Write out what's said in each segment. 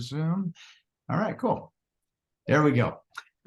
Zoom. All right, cool. There we go.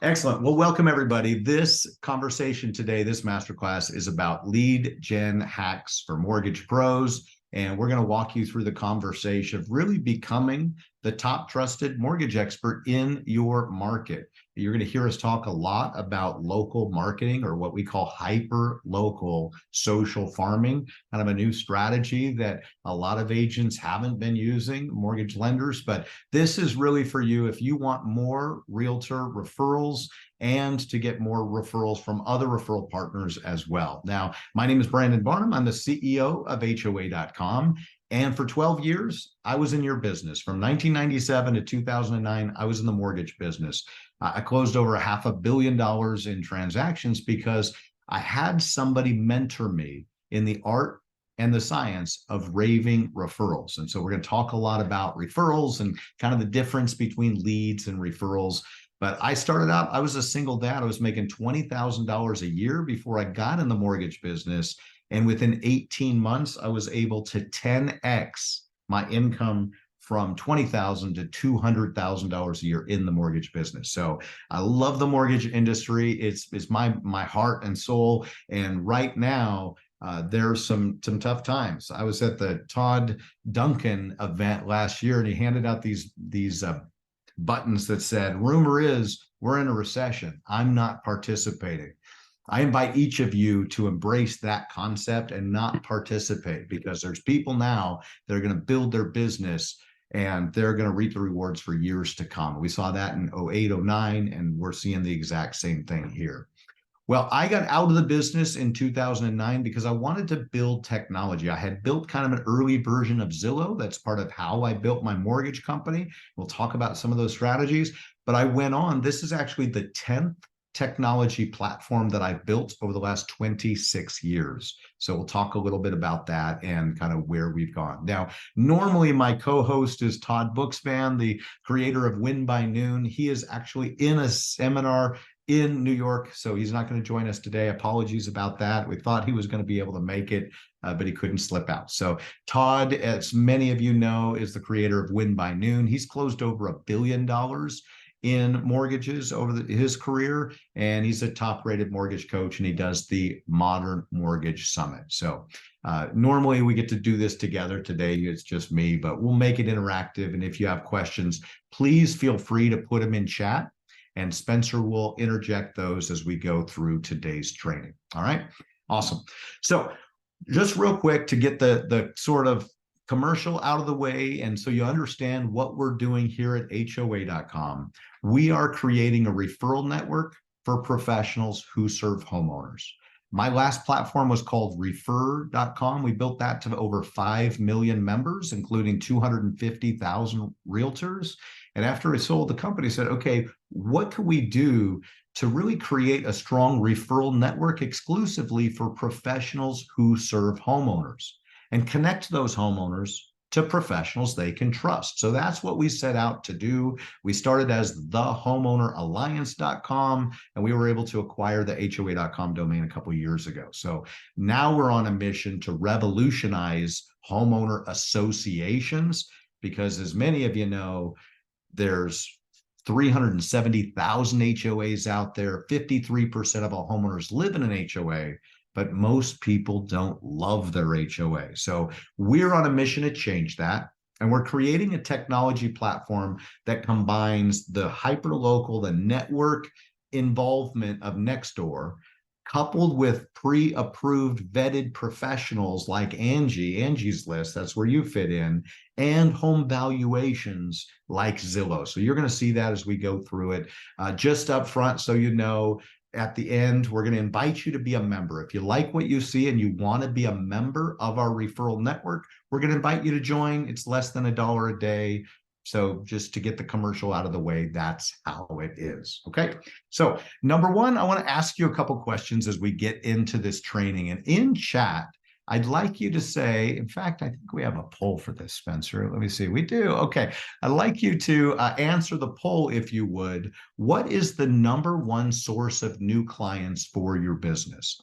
Excellent. Well, welcome everybody. This conversation today, this masterclass is about lead gen hacks for mortgage pros. And we're going to walk you through the conversation of really becoming the top trusted mortgage expert in your market. You're going to hear us talk a lot about local marketing, or what we call hyper local social farming, kind of a new strategy that a lot of agents haven't been using, mortgage lenders. But this is really for you if you want more realtor referrals and to get more referrals from other referral partners as well. Now, my name is Brandon Barnum. I'm the CEO of HOA.com. And for 12 years, I was in your business. From 1997 to 2009, I was in the mortgage business. I closed over $500 million in transactions because I had somebody mentor me in the art and the science of raving referrals. And so we're going to talk a lot about referrals and kind of the difference between leads and referrals. But I started out, I was a single dad. I was making $20,000 a year before I got in the mortgage business. And within 18 months, I was able to 10x my income from $20,000 to $200,000 a year in the mortgage business. So I love the mortgage industry. It's my heart and soul. And right now, there's some tough times. I was at the Todd Duncan event last year, and he handed out these buttons that said, "Rumor is we're in a recession. I'm not participating." I invite each of you to embrace that concept and not participate, because there's people now that are going to build their business and they're going to reap the rewards for years to come. We saw that in 08, 09, and we're seeing the exact same thing here. Well, I got out of the business in 2009 because I wanted to build technology. I had built kind of an early version of Zillow. That's part of how I built my mortgage company. We'll talk about some of those strategies. But I went on. This is actually the 10th technology platform that I've built over the last 26 years. So we'll talk a little bit about that and kind of where we've gone. Now, normally my co-host is Todd Bookspan, the creator of Win by Noon. He is actually in a seminar in New York, so he's not going to join us today. Apologies about that. We thought he was going to be able to make it, but he couldn't slip out. So Todd, as many of you know, is the creator of Win by Noon. He's closed over $1 billion in mortgages over his career, and he's a top-rated mortgage coach, and he does the Modern Mortgage Summit. So normally we get to do this together. Today it's just me, but we'll make it interactive. And if you have questions, please feel free to put them in chat, and Spencer will interject those as we go through today's training. All right, awesome. So just real quick to get the sort of commercial out of the way, and so you understand what we're doing here at HOA.com. We are creating a referral network for professionals who serve homeowners. My last platform was called Refer.com. We built that to over 5 million members, including 250,000 realtors. And after I sold the company, I said, okay, what can we do to really create a strong referral network exclusively for professionals who serve homeowners, and connect those homeowners to professionals they can trust? So that's what we set out to do. We started as thehomeowneralliance.com, and we were able to acquire the HOA.com domain a couple of years ago. So now we're on a mission to revolutionize homeowner associations, because as many of you know, there's 370,000 HOAs out there. 53% of all homeowners live in an HOA, but most people don't love their HOA. So we're on a mission to change that. And we're creating a technology platform that combines the hyperlocal, the network involvement of Nextdoor, coupled with pre-approved vetted professionals like Angie's List, that's where you fit in, and home valuations like Zillow. So you're going to see that as we go through it. Just up front, so you know, at the end, we're going to invite you to be a member. If you like what you see and you want to be a member of our referral network, we're going to invite you to join. It's less than $1 a day. So just to get the commercial out of the way, that's how it is. Okay. So number one, I want to ask you a couple questions as we get into this training. And in chat, I'd like you to say, in fact, I think we have a poll for this, Spencer. Let me see. We do. Okay. I'd like you to answer the poll, if you would. What is the number one source of new clients for your business?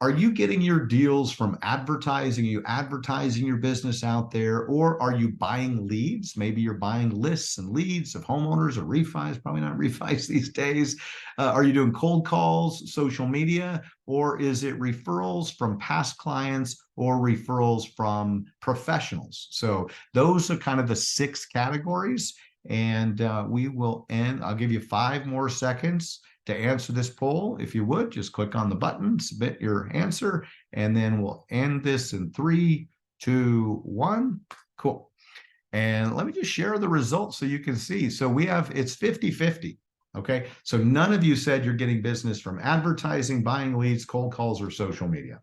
Are you getting your deals from advertising? Are you advertising your business out there? Or are you buying leads? Maybe you're buying lists and leads of homeowners or refis, probably not refis these days. Are you doing cold calls, social media, or is it referrals from past clients or referrals from professionals? So those are kind of the 6 categories. And we will end. I'll give you 5 more seconds to answer this poll. If you would, just click on the button, submit your answer, and then we'll end this in 3, 2, 1. Cool. And let me just share the results so you can see. So it's 50-50. Okay. So none of you said you're getting business from advertising, buying leads, cold calls, or social media.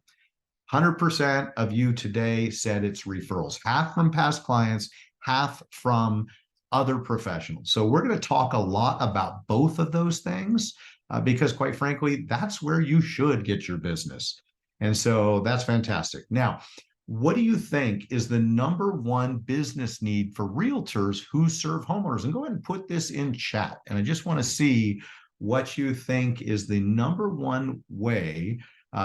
100% of you today said it's referrals, half from past clients, half from other professionals. So we're going to talk a lot about both of those things because quite frankly, that's where you should get your business. And so that's fantastic. Now, what do you think is the #1 business need for realtors who serve homeowners? And go ahead and put this in chat. And I just want to see what you think is the #1 way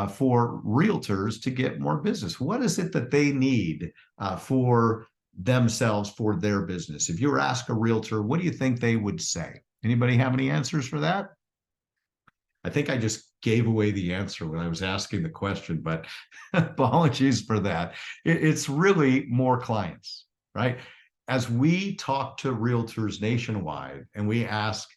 for realtors to get more business. What is it that they need for themselves, for their business? If you were asked a realtor, what do you think they would say? Anybody have any answers for that? I think I just gave away the answer when I was asking the question, but apologies for that. It's really more clients, right? As we talk to realtors nationwide and we ask,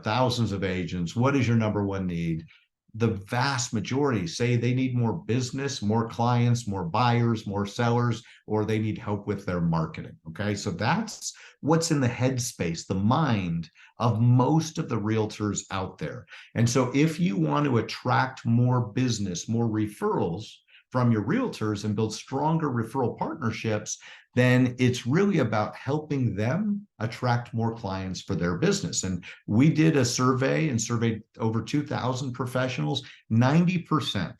thousands of agents, what is your #1 need? The vast majority say they need more business, more clients, more buyers, more sellers, or they need help with their marketing. Okay. So that's what's in the headspace, the mind of most of the realtors out there. And so if you want to attract more business, more referrals from your realtors and build stronger referral partnerships, then it's really about helping them attract more clients for their business. And we did a survey and surveyed over 2,000 professionals. 90%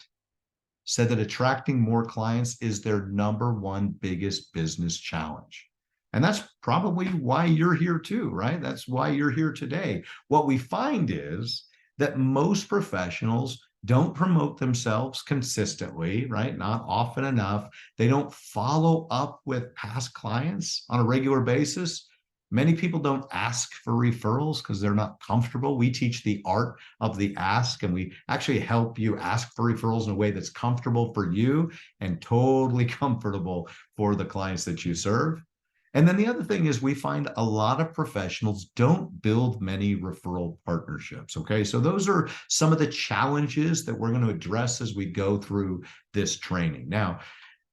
said that attracting more clients is their #1 biggest business challenge. And that's probably why you're here too, right? That's why you're here today. What we find is that most professionals don't promote themselves consistently, right? Not often enough. They don't follow up with past clients on a regular basis. Many people don't ask for referrals because they're not comfortable. We teach the art of the ask, and we actually help you ask for referrals in a way that's comfortable for you and totally comfortable for the clients that you serve. And then the other thing is we find a lot of professionals don't build many referral partnerships. Okay. So those are some of the challenges that we're going to address as we go through this training. Now,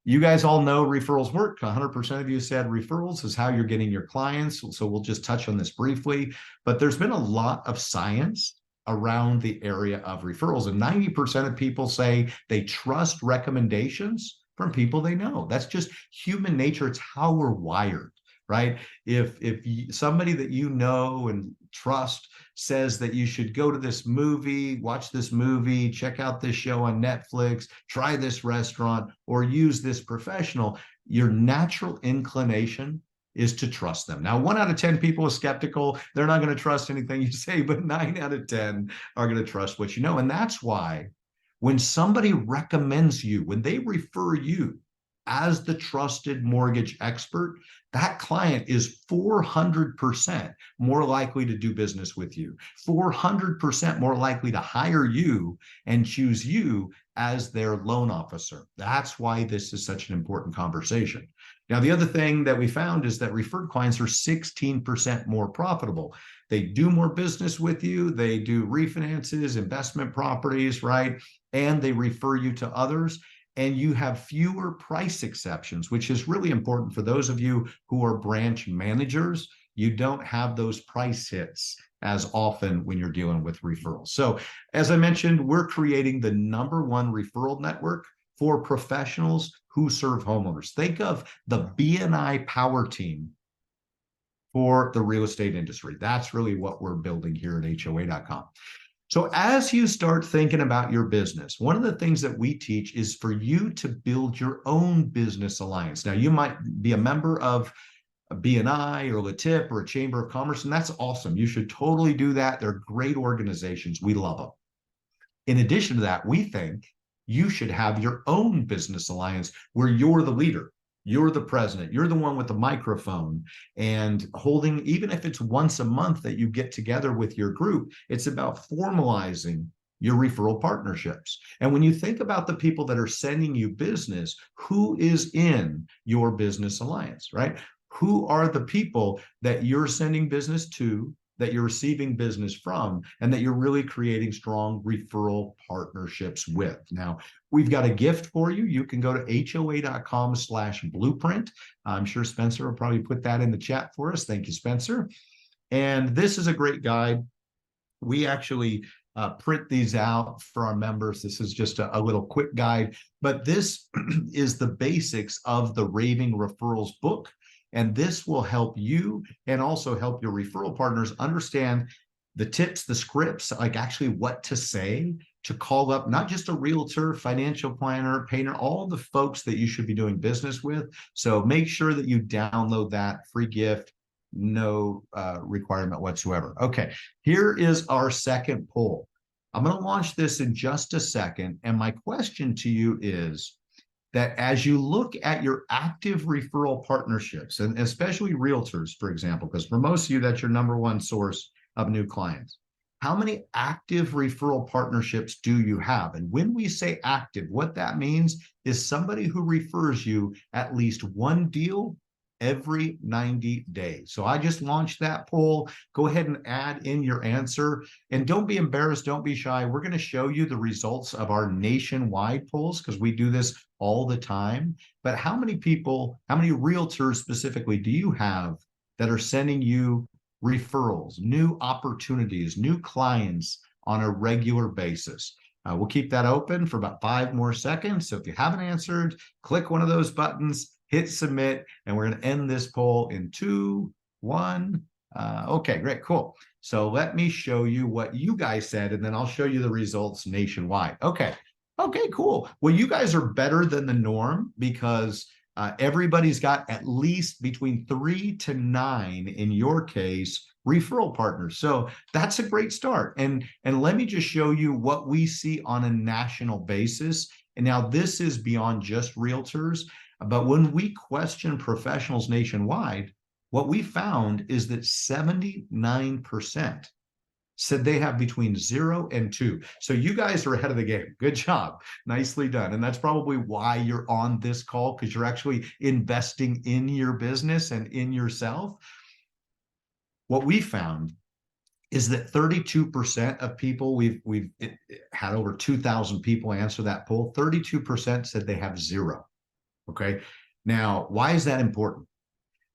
you guys all know referrals work. 100% of you said referrals is how you're getting your clients. So we'll just touch on this briefly, but there's been a lot of science around the area of referrals. And 90% of people say they trust recommendations from people they know. That's just human nature. It's how we're wired, right? If somebody that you know and trust says that you should go to this movie, watch this movie, check out this show on Netflix, try this restaurant, or use this professional, your natural inclination is to trust them. Now, 1 out of 10 people are skeptical. They're not going to trust anything you say, but 9 out of 10 are going to trust what you know. And that's why when somebody recommends you, when they refer you as the trusted mortgage expert, that client is 400% more likely to do business with you, 400% more likely to hire you and choose you as their loan officer. That's why this is such an important conversation. Now, the other thing that we found is that referred clients are 16% more profitable. They do more business with you. They do refinances, investment properties, right? And they refer you to others. And you have fewer price exceptions, which is really important for those of you who are branch managers. You don't have those price hits as often when you're dealing with referrals. So as I mentioned, we're creating the #1 referral network for professionals who serve homeowners. Think of the BNI power team for the real estate industry. That's really what we're building here at HOA.com. So as you start thinking about your business, one of the things that we teach is for you to build your own business alliance. Now, you might be a member of a BNI or LATIP or a Chamber of Commerce, and that's awesome. You should totally do that. They're great organizations. We love them. In addition to that, we think you should have your own business alliance where you're the leader. You're the president. You're the one with the microphone and holding, even if it's once a month that you get together with your group, it's about formalizing your referral partnerships. And when you think about the people that are sending you business, who is in your business alliance, right? Who are the people that you're sending business to, that you're receiving business from, and that you're really creating strong referral partnerships with? Now, we've got a gift for you. You can go to hoa.com/blueprint. I'm sure Spencer will probably put that in the chat for us. Thank you, Spencer. And this is a great guide. We actually print these out for our members. This is just a little quick guide, but this is the basics of the Raving Referrals book. And this will help you and also help your referral partners understand the tips, the scripts, like actually what to say to call up, not just a realtor, financial planner, painter, all the folks that you should be doing business with. So make sure that you download that free gift, no requirement whatsoever. Okay, here is our second poll. I'm going to launch this in just a second. And my question to you is that as you look at your active referral partnerships, and especially realtors, for example, because for most of you, that's your number one source of new clients, how many active referral partnerships do you have? And when we say active, what that means is somebody who refers you at least one deal every 90 days. So I just launched that poll. Go ahead and add in your answer. And don't be embarrassed. Don't be shy. We're going to show you the results of our nationwide polls because we do this all the time. But how many people, how many realtors specifically do you have that are sending you referrals, new opportunities, new clients on a regular basis? We'll keep that open for about 5 more seconds. So if you haven't answered, click one of those buttons, hit submit, and we're going to end this poll in 2, 1. Okay, great, cool. So let me show you what you guys said, and then I'll show you the results nationwide. Okay, cool. Well, you guys are better than the norm because everybody's got at least between 3 to 9, in your case, referral partners. So that's a great start. And let me just show you what we see on a national basis. And now this is beyond just realtors. But when we question professionals nationwide, what we found is that 79% said they have between 0 and 2. So you guys are ahead of the game. Good job. Nicely done. And that's probably why you're on this call, because you're actually investing in your business and in yourself. What we found is that 32% of people, we've had over 2,000 people answer that poll, 32% said they have 0. Okay. Now, why is that important?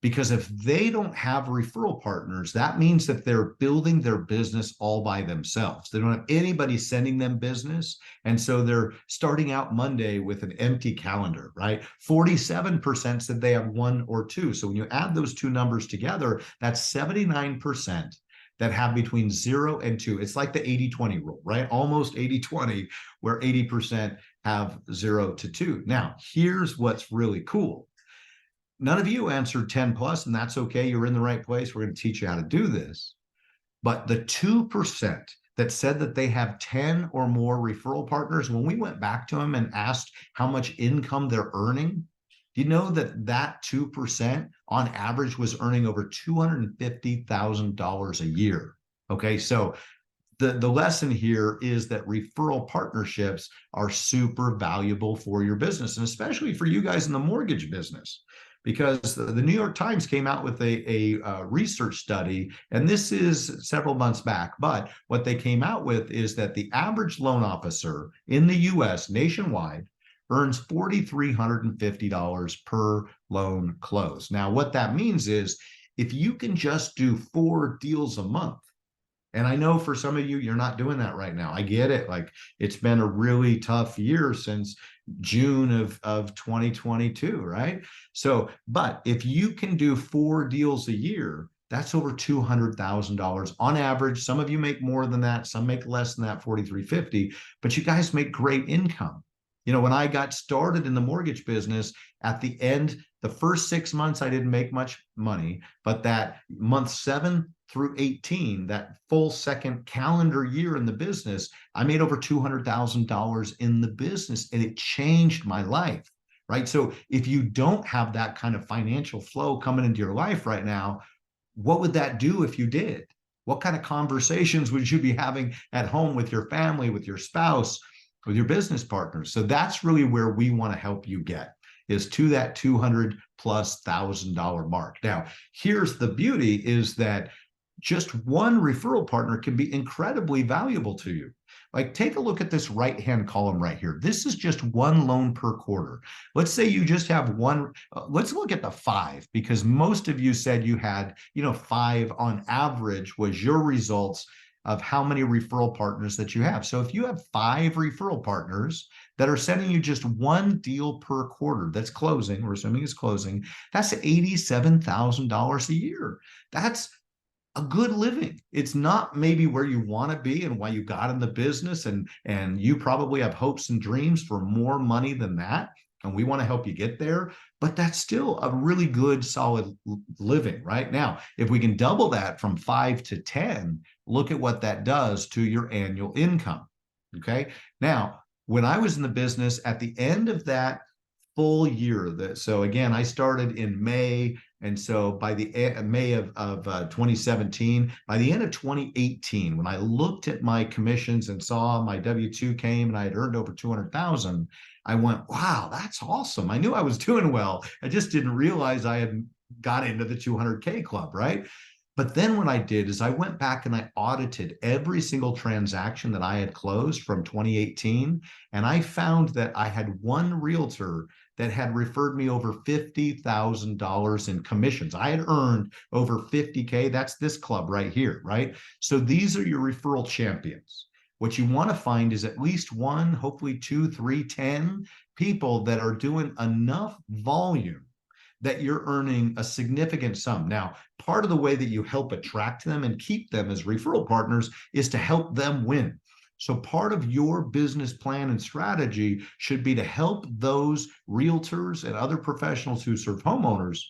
Because if they don't have referral partners, that means that they're building their business all by themselves. They don't have anybody sending them business. And so they're starting out Monday with an empty calendar, right? 47% said they have 1 or 2. So when you add those two numbers together, that's 79% that have between 0 and 2. It's like the 80-20 rule, right? Almost 80-20, where 80% have 0 to 2. Now, here's what's really cool. None of you answered 10 plus, and that's okay. You're in the right place. We're going to teach you how to do this. But the 2% that said that they have 10 or more referral partners, when we went back to them and asked how much income they're earning, do you know that that 2% on average was earning over $250,000 a year? Okay, so the lesson here is that referral partnerships are super valuable for your business, and especially for you guys in the mortgage business, because the New York Times came out with a research study, and this is several months back, but what they came out with is that the average loan officer in the US nationwide earns $4,350 per loan close. Now, what that means is if you can just do 4 deals a month, and I know for some of you, you're not doing that right now. I get it. Like, it's been a really tough year since June of 2022, right? So, but if you can do 4 deals a year, that's over $200,000 on average. Some of you make more than that. Some make less than that, $4,350, but you guys make great income. When I got started in the mortgage business, at the end, the first 6 months, I didn't make much money, but that month 7 through 18, that full second calendar year in the business, I made over $200,000 in the business, and it changed my life, right? So if you don't have that kind of financial flow coming into your life right now, what would that do if you did? What kind of conversations would you be having at home with your family, with your spouse, with your business partners? So that's really where we want to help you get, is to that $200,000+ mark. Now, here's the beauty, is that just one referral partner can be incredibly valuable to you. Like, take a look at this right-hand column right here. This is just one loan per quarter. Let's say you just have one. Let's look at the 5, because most of you said you had, 5 on average was your results of how many referral partners that you have. So if you have 5 referral partners that are sending you just one deal per quarter that's closing, we're assuming it's closing, that's $87,000 a year. That's a good living. It's not maybe where you want to be and why you got in the business, and you probably have hopes and dreams for more money than that, and we want to help you get there, but that's still a really good, solid living. Right now, if we can double that from 5 to 10, look at what that does to your annual income. Okay, now, when I was in the business, at the end of that full year, so again, I started in May, and so by the May of 2017, by the end of 2018, when I looked at my commissions and saw my W-2 came and I had earned over 200,000, I went, wow, that's awesome. I knew I was doing well. I just didn't realize I had got into the 200K club, right? But then what I did is I went back and I audited every single transaction that I had closed from 2018. And I found that I had one realtor that had referred me over $50,000 in commissions. I had earned over 50K. That's this club right here, right? So these are your referral champions. What you want to find is at least one, hopefully 2, 3, 10 people that are doing enough volume that you're earning a significant sum. Now, part of the way that you help attract them and keep them as referral partners is to help them win. So part of your business plan and strategy should be to help those realtors and other professionals who serve homeowners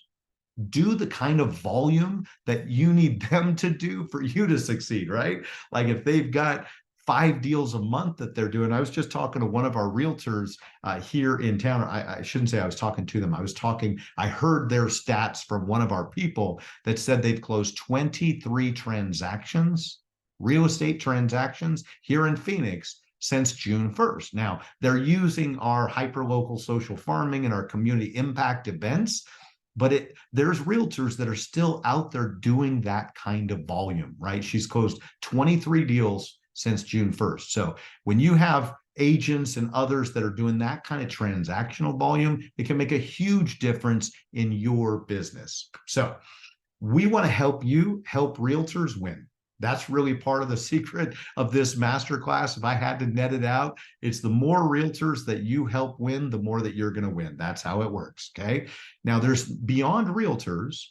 do the kind of volume that you need them to do for you to succeed, right? Like, if they've got 5 deals a month that they're doing. I was just talking to one of our realtors here in town. I shouldn't say I was talking to them. I heard their stats from one of our people that said they've closed 23 transactions, real estate transactions here in Phoenix since June 1st. Now, they're using our hyperlocal social farming and our community impact events, but there's realtors that are still out there doing that kind of volume, right? She's closed 23 deals since June 1st. So when you have agents and others that are doing that kind of transactional volume, it can make a huge difference in your business. So we want to help you help realtors win. That's really part of the secret of this masterclass. If I had to net it out, it's the more realtors that you help win, the more that you're going to win. That's how it works. Okay. Now, there's beyond realtors,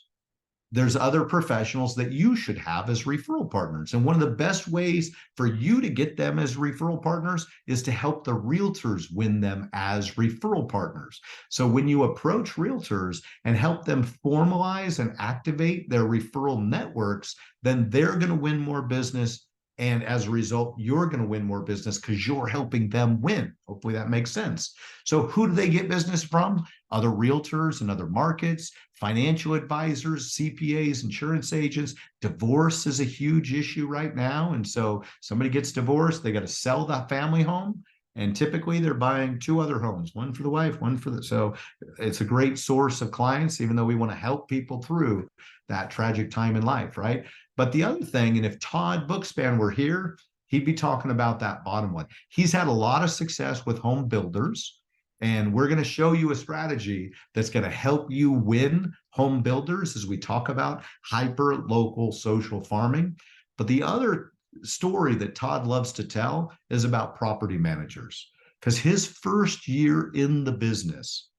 there's other professionals that you should have as referral partners. And one of the best ways for you to get them as referral partners is to help the realtors win them as referral partners. So when you approach realtors and help them formalize and activate their referral networks, then they're going to win more business. And as a result, you're going to win more business because you're helping them win. Hopefully that makes sense. So who do they get business from? Other realtors in other markets, financial advisors, CPAs, insurance agents. Divorce is a huge issue right now. And so somebody gets divorced, they got to sell the family home. And typically they're buying 2 other homes, one for the wife, one for the, so it's a great source of clients, even though we want to help people through that tragic time in life, right? But the other thing, and if Todd Bookspan were here, he'd be talking about that bottom one. He's had a lot of success with home builders, and we're going to show you a strategy that's going to help you win home builders as we talk about hyper local social farming. But the other story that Todd loves to tell is about property managers, because his first year in the business,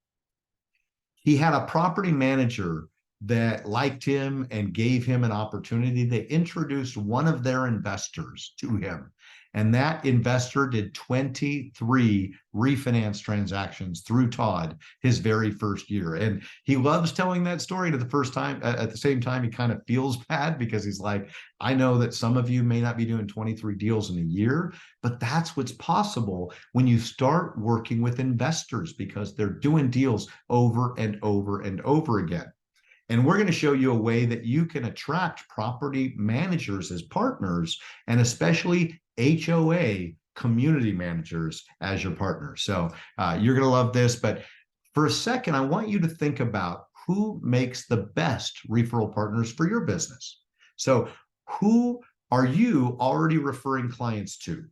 he had a property manager that liked him and gave him an opportunity. They introduced one of their investors to him. And that investor did 23 refinance transactions through Todd his very first year. And he loves telling that story to the first time. At the same time, he kind of feels bad because he's like, I know that some of you may not be doing 23 deals in a year, but that's what's possible when you start working with investors, because they're doing deals over and over and over again. And we're going to show you a way that you can attract property managers as partners, and especially HOA community managers as your partners. So you're going to love this. But for a second, I want you to think about who makes the best referral partners for your business. So who are you already referring clients to?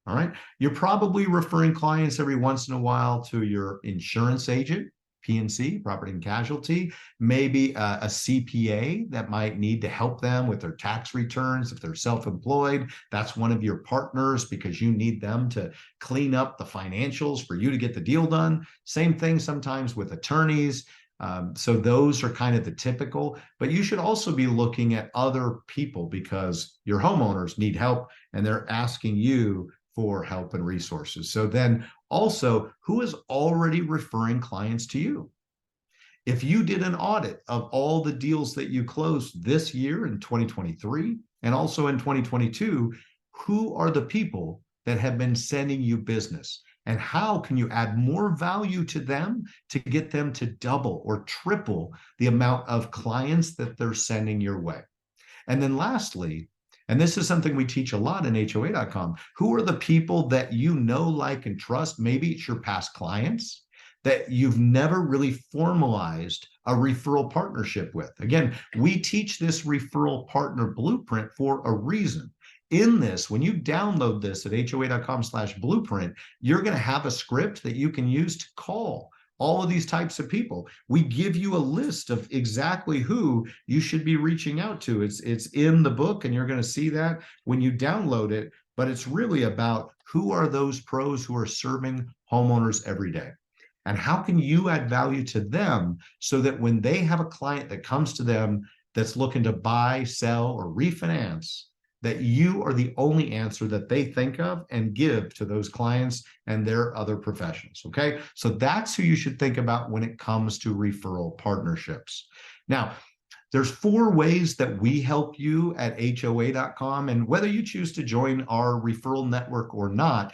All right. You're probably referring clients every once in a while to your insurance agent, P&C, property and casualty, maybe a CPA that might need to help them with their tax returns. If they're self-employed, that's one of your partners because you need them to clean up the financials for you to get the deal done. Same thing sometimes with attorneys. So those are kind of the typical, but you should also be looking at other people because your homeowners need help and they're asking you for help and resources. So then also, who is already referring clients to you? If you did an audit of all the deals that you closed this year in 2023 and also in 2022, who are the people that have been sending you business? And how can you add more value to them to get them to double or triple the amount of clients that they're sending your way? And then lastly, and this is something we teach a lot in HOA.com, who are the people that you know, like, and trust? Maybe it's your past clients that you've never really formalized a referral partnership with. Again, we teach this referral partner blueprint for a reason. In this, when you download this at HOA.com/blueprint, you're going to have a script that you can use to call all of these types of people. We give you a list of exactly who you should be reaching out to. It's in the book, and you're going to see that when you download it. But it's really about who are those pros who are serving homeowners every day. And how can you add value to them so that when they have a client that comes to them that's looking to buy, sell, or refinance, that you are the only answer that they think of and give to those clients and their other professionals, okay? So that's who you should think about when it comes to referral partnerships. Now, there's 4 ways that we help you at HOA.com, and whether you choose to join our referral network or not,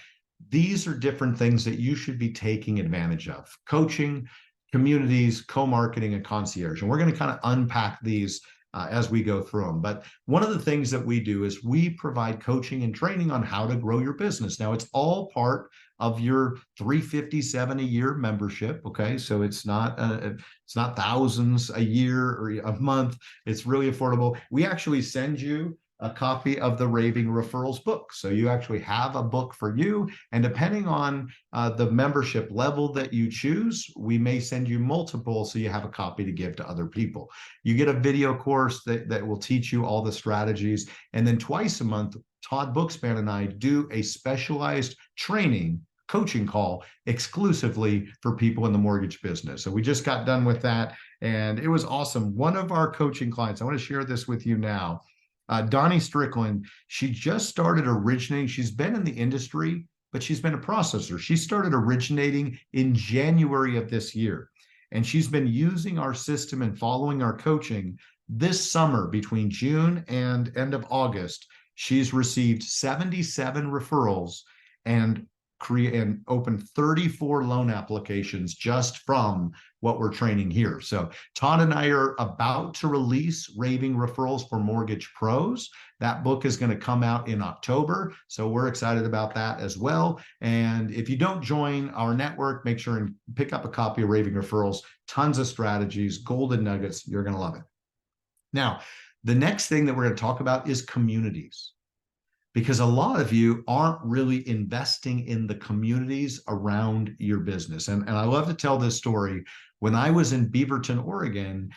these are different things that you should be taking advantage of: coaching, communities, co-marketing, and concierge. And we're going to kind of unpack these as we go through them. But one of the things that we do is we provide coaching and training on how to grow your business. Now, it's all part of your $357 a year membership. Okay, so it's not thousands a year or a month. It's really affordable. We actually send you a copy of the Raving Referrals book. So you actually have a book for you. And depending on the membership level that you choose, we may send you multiple so you have a copy to give to other people. You get a video course that will teach you all the strategies. And then twice a month, Todd Bookspan and I do a specialized training coaching call exclusively for people in the mortgage business. So we just got done with that, and it was awesome. One of our coaching clients, I want to share this with you now, Donnie Strickland, she just started originating. She's been in the industry, but she's been a processor. She started originating in January of this year, and she's been using our system and following our coaching this summer. Between June and end of August, she's received 77 referrals and opened 34 loan applications just from what we're training here. So Todd and I are about to release Raving Referrals for Mortgage Pros. That book is going to come out in October. So we're excited about that as well. And if you don't join our network, make sure and pick up a copy of Raving Referrals. Tons of strategies, golden nuggets. You're going to love it. Now, the next thing that we're going to talk about is communities, because a lot of you aren't really investing in the communities around your business. And I love to tell this story. When I was in Beaverton, Oregon,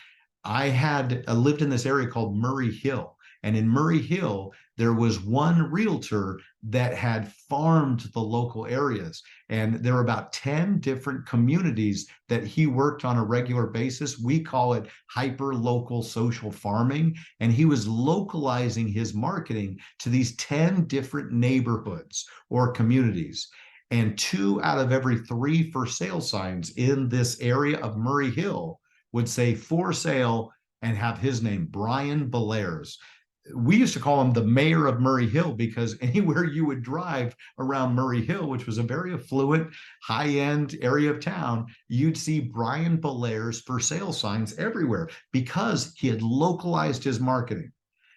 I had lived in this area called Murray Hill. And in Murray Hill, there was one realtor that had farmed the local areas. And there were about 10 different communities that he worked on a regular basis. We call it hyper local social farming. And he was localizing his marketing to these 10 different neighborhoods or communities. And 2 out of every 3 for sale signs in this area of Murray Hill would say for sale and have his name, Brian Belair's. We used to call him the mayor of Murray Hill because anywhere you would drive around Murray Hill, which was a very affluent, high-end area of town, you'd see Brian Belair's for sale signs everywhere because he had localized his marketing.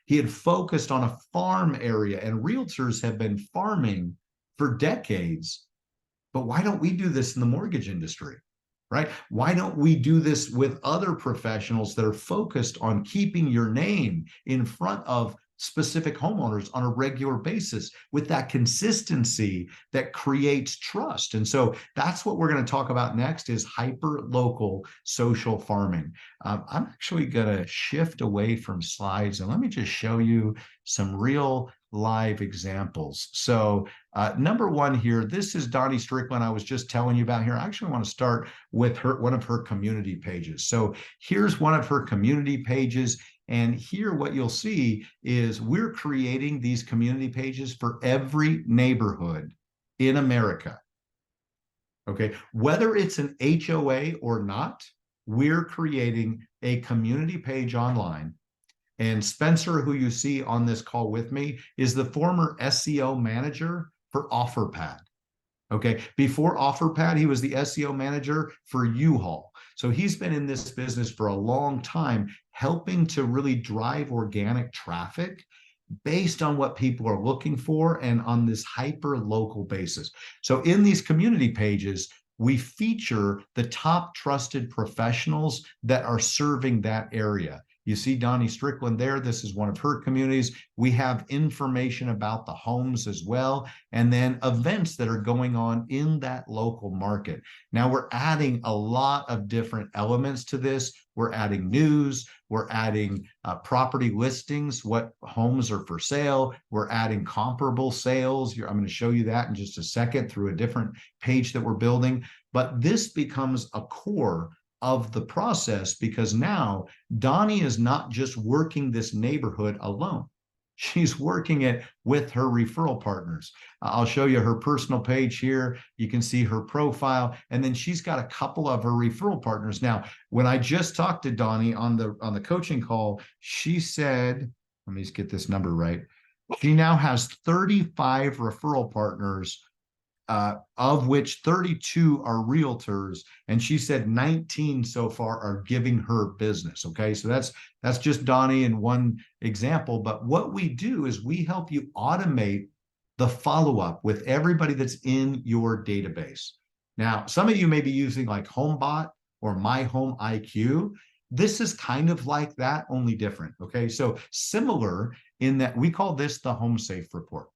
He had focused on a farm area, and realtors have been farming for decades. But why don't we do this in the mortgage industry? Right? Why don't we do this with other professionals that are focused on keeping your name in front of specific homeowners on a regular basis with that consistency that creates trust? And so that's what we're going to talk about next is hyper local social farming. I'm actually going to shift away from slides and let me just show you some real live examples. So number one here, this is Donnie Strickland I was just telling you about here. I actually want to start with one of her community pages. So here's one of her community pages. And here what you'll see is we're creating these community pages for every neighborhood in America. Okay, whether it's an HOA or not, we're creating a community page online. And Spencer, who you see on this call with me, is the former SEO manager for OfferPad. Okay, before OfferPad, he was the SEO manager for U-Haul. So he's been in this business for a long time, helping to really drive organic traffic based on what people are looking for and on this hyper local basis. So in these community pages, we feature the top trusted professionals that are serving that area. You see Donnie Strickland there. This is one of her communities. We have information about the homes as well, and then events that are going on in that local market. Now we're adding a lot of different elements to this. We're adding news. We're adding property listings, what homes are for sale. We're adding comparable sales. I'm going to show you that in just a second through a different page that we're building. But this becomes a core of the process because now Donnie is not just working this neighborhood alone. She's working it with her referral partners. I'll show you her personal page here. You can see her profile, and then she's got a couple of her referral partners. Now, when I just talked to Donnie on the coaching call, she said, let me just get this number right. She now has 35 referral partners, of which 32 are realtors, and she said 19 so far are giving her business. Okay, so that's just Donnie in one example. But what we do is we help you automate the follow-up with everybody that's in your database. Now, some of you may be using like HomeBot or My Home IQ. This is kind of like that, only different. Okay, so similar in that we call this the HomeSafe report.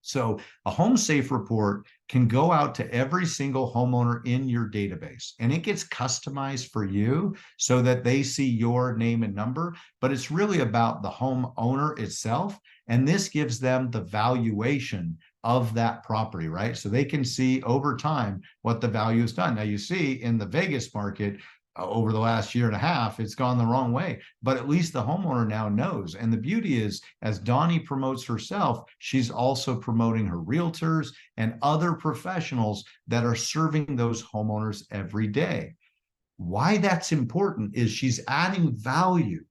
So a HomeSafe report can go out to every single homeowner in your database, and it gets customized for you so that they see your name and number, but it's really about the homeowner itself. And this gives them the valuation of that property, right? So they can see over time what the value has done. Now you see in the Vegas market, over the last year and a half, it's gone the wrong way. But at least the homeowner now knows. And the beauty is, as Donnie promotes herself, she's also promoting her realtors and other professionals that are serving those homeowners every day. Why that's important is she's adding value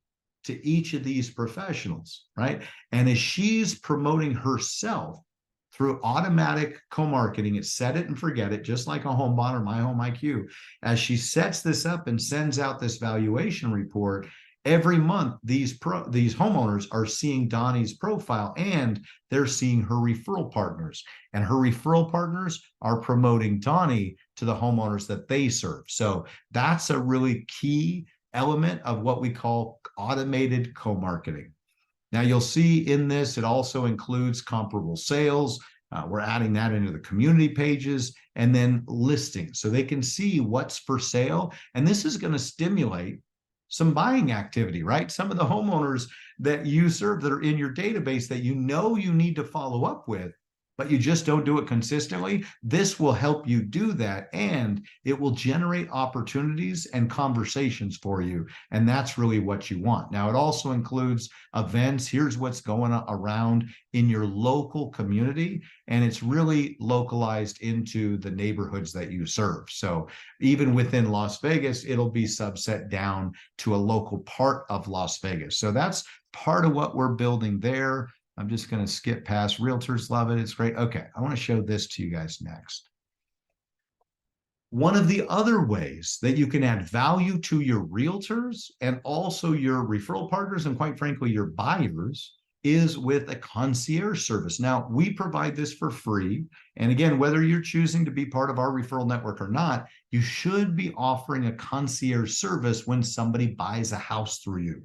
to each of these professionals, right? And as she's promoting herself through automatic co-marketing, it's set it and forget it, just like a HomeBot or My Home IQ. As she sets this up and sends out this valuation report, every month these homeowners are seeing Donnie's profile and they're seeing her referral partners. And her referral partners are promoting Donnie to the homeowners that they serve. So that's a really key element of what we call automated co-marketing. Now you'll see in this, it also includes comparable sales. We're adding that into the community pages and then listings so they can see what's for sale. And this is going to stimulate some buying activity, right? Some of the homeowners that you serve that are in your database that you know you need to follow up with, but you just don't do it consistently. This will help you do that, and it will generate opportunities and conversations for you. And that's really what you want. Now, it also includes events. Here's what's going around in your local community, and it's really localized into the neighborhoods that you serve. So even within Las Vegas, it'll be subset down to a local part of Las Vegas. So that's part of what we're building there. I'm just going to skip past. Realtors love it. It's great. Okay, I want to show this to you guys next. One of the other ways that you can add value to your realtors and also your referral partners and, quite frankly, your buyers is with a concierge service. Now, we provide this for free. And again, whether you're choosing to be part of our referral network or not, you should be offering a concierge service when somebody buys a house through you.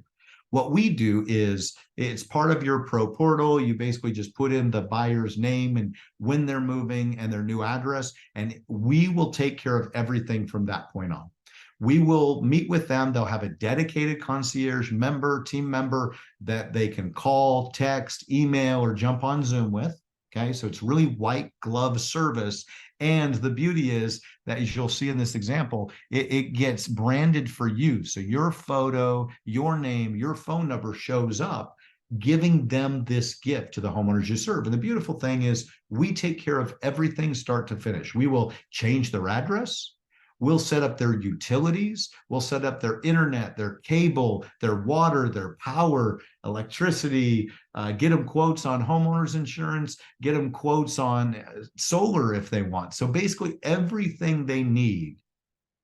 What we do is it's part of your pro portal. You basically just put in the buyer's name and when they're moving and their new address, and we will take care of everything from that point on. We will meet with them. They'll have a dedicated concierge member, team member that they can call, text, email, or jump on Zoom with. Okay, so it's really white glove service. And the beauty is that, as you'll see in this example, it gets branded for you. So your photo, your name, your phone number shows up, giving them this gift to the homeowners you serve. And the beautiful thing is we take care of everything start to finish. We will change their address. We'll set up their utilities. We'll set up their internet, their cable, their water, their power, electricity, get them quotes on homeowners insurance, get them quotes on solar if they want. So basically everything they need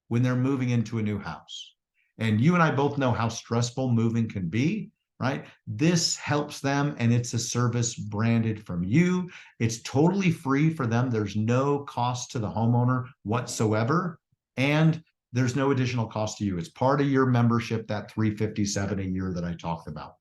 when they're moving into a new house. And you and I both know how stressful moving can be, right? This helps them, and it's a service branded from you. It's totally free for them. There's no cost to the homeowner whatsoever. And there's no additional cost to you. It's part of your membership, that $357 a year that I talked about.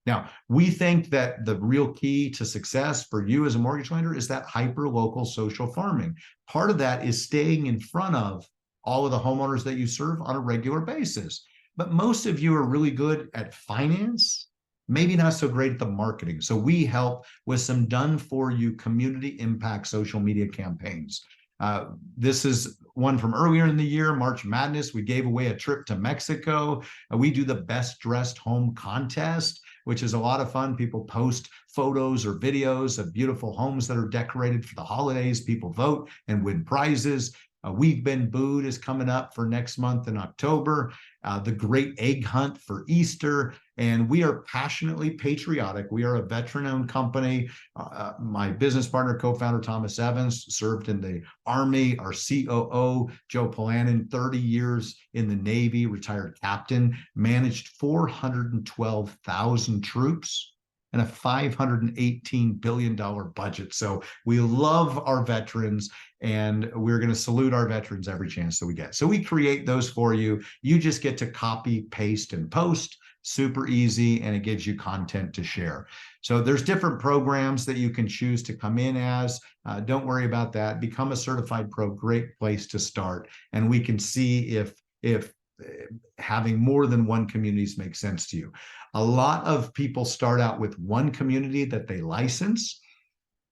Now, we think that the real key to success for you as a mortgage lender is that hyper-local social farming. Part of that is staying in front of all of the homeowners that you serve on a regular basis. But most of you are really good at finance, maybe not so great at the marketing. So we help with some done-for-you community impact social media campaigns. This is one from earlier in the year, March Madness. We gave away a trip to Mexico. We do the best dressed home contest, which is a lot of fun. People post photos or videos of beautiful homes that are decorated for the holidays. People vote and win prizes. We've Been Booed is coming up for next month in October. The Great Egg Hunt for Easter. And we are passionately patriotic. We are a veteran-owned company. My business partner, co-founder Thomas Evans, served in the Army. Our COO, Joe Polanin, 30 years in the Navy, retired captain, managed 412,000 troops and a $518 billion budget. So we love our veterans, and we're going to salute our veterans every chance that we get. So we create those for you. You just get to copy, paste, and post. Super easy, and it gives you content to share. So there's different programs that you can choose to come in as. Don't worry about that. Become a certified pro, great place to start. And we can see if having more than one communities makes sense to you. A lot of people start out with one community that they license.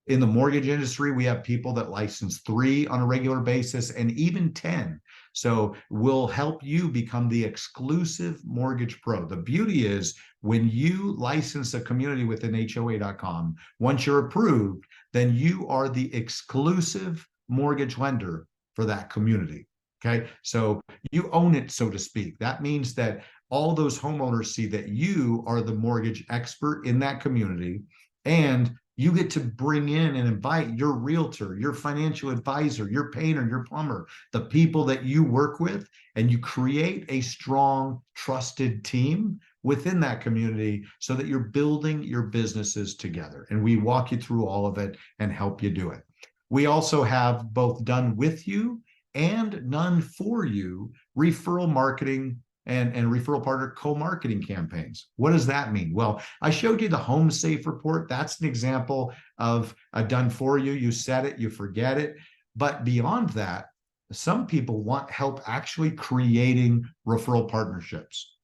In the mortgage industry, we have people that license 3 on a regular basis and even 10. So we'll help you become the exclusive mortgage pro. The beauty is when you license a community within HOA.com, once you're approved, then you are the exclusive mortgage lender for that community. Okay, so you own it, so to speak. That means that all those homeowners see that you are the mortgage expert in that community, and you get to bring in and invite your realtor, your financial advisor, your painter, your plumber, the people that you work with, and you create a strong, trusted team within that community so that you're building your businesses together. And we walk you through all of it and help you do it. We also have both done with you and none for you referral marketing and referral partner co-marketing campaigns. What does that mean? Well, I showed you the Home Safe report. That's an example of a done for you. You set it, you forget it. But beyond that, some people want help actually creating referral partnerships.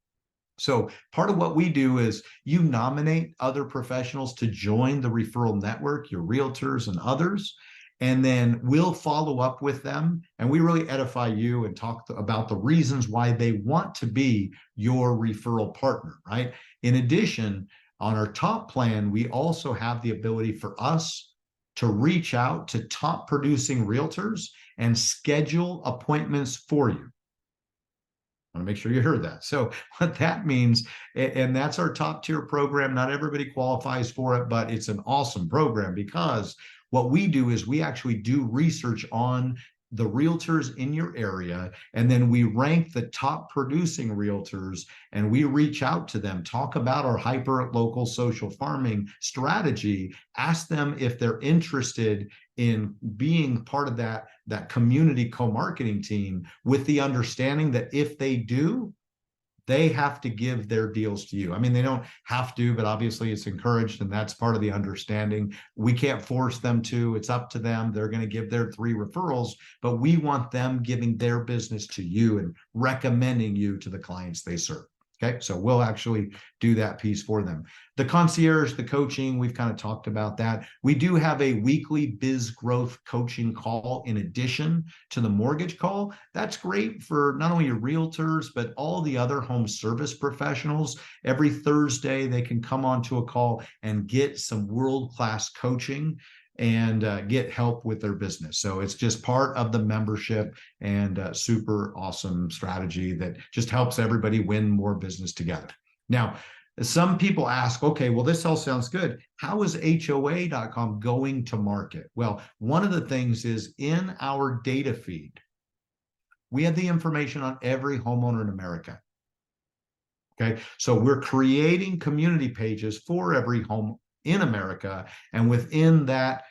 So part of what we do is you nominate other professionals to join the referral network, your realtors and others, and then we'll follow up with them and we really edify you and talk about the reasons why they want to be your referral partner, right? In addition, on our top plan, we also have the ability for us to reach out to top producing realtors and schedule appointments for you. I want to make sure you heard that. So what that means, and that's our top tier program. Not everybody qualifies for it, but it's an awesome program because what we do is we actually do research on the realtors in your area, and then we rank the top producing realtors and we reach out to them, talk about our hyper local social farming strategy, ask them if they're interested in being part of that community co-marketing team, with the understanding that if they do, they have to give their deals to you. I mean, they don't have to, but obviously it's encouraged, and that's part of the understanding. We can't force them to. It's up to them. They're going to give their 3 referrals, but we want them giving their business to you and recommending you to the clients they serve. Okay, so we'll actually do that piece for them. The concierge, the coaching, we've kind of talked about that. We do have a weekly biz growth coaching call in addition to the mortgage call. That's great for not only your realtors, but all the other home service professionals. Every Thursday, they can come onto a call and get some world-class coaching and get help with their business. So it's just part of the membership, and super awesome strategy that just helps everybody win more business together. Now, some people ask, okay, well, this all sounds good. How is HOA.com going to market? Well, one of the things is in our data feed, we have the information on every homeowner in America. Okay, so we're creating community pages for every home in America, and within that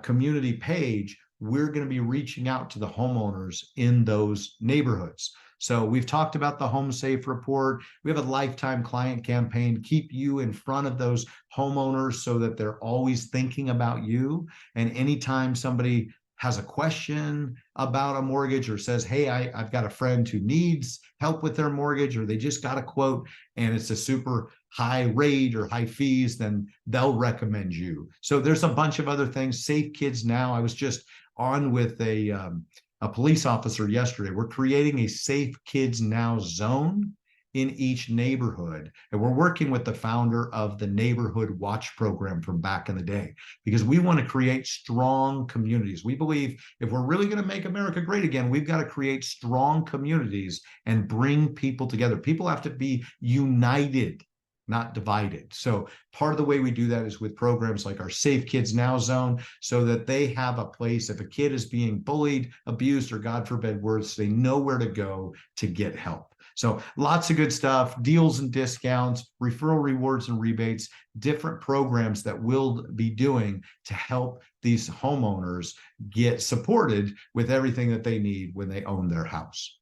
community page, we're going to be reaching out to the homeowners in those neighborhoods. So we've talked about the Home Safe Report. We have a lifetime client campaign, keep you in front of those homeowners so that they're always thinking about you. And anytime somebody has a question about a mortgage or says, hey, I've got a friend who needs help with their mortgage, or they just got a quote and it's a super high rate or high fees, then they'll recommend you. So there's a bunch of other things. Safe Kids Now. I was just on with a police officer yesterday. We're creating a Safe Kids Now zone in each neighborhood. And we're working with the founder of the Neighborhood Watch program from back in the day, because we want to create strong communities. We believe if we're really going to make America great again, we've got to create strong communities and bring people together. People have to be united, not divided. So part of the way we do that is with programs like our Safe Kids Now zone, so that they have a place. If a kid is being bullied, abused, or God forbid worse, they know where to go to get help. So lots of good stuff, deals and discounts, referral rewards and rebates, different programs that we'll be doing to help these homeowners get supported with everything that they need when they own their house.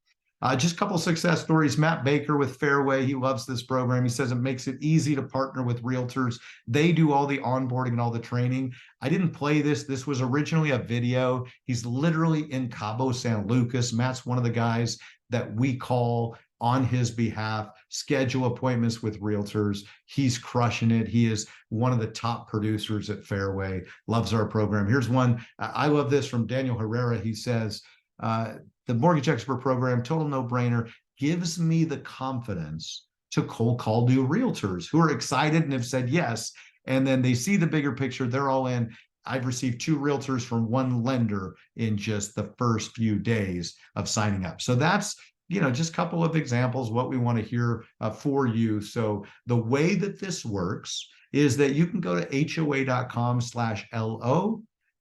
Just a couple of success stories. Matt Baker with Fairway, he loves this program. He says it makes it easy to partner with realtors. They do all the onboarding and all the training. I didn't play this. This was originally a video. He's literally in Cabo San Lucas. Matt's one of the guys that we call on his behalf, schedule appointments with realtors. He's crushing it. He is one of the top producers at Fairway, loves our program. Here's one. I love this from Daniel Herrera. He says, the Mortgage Expert program, total no-brainer, gives me the confidence to cold call new realtors who are excited and have said yes. And then they see the bigger picture. They're all in. I've received 2 realtors from 1 lender in just the first few days of signing up. So that's, just a couple of examples, what we want to hear for you. So the way that this works is that you can go to HOA.com/LO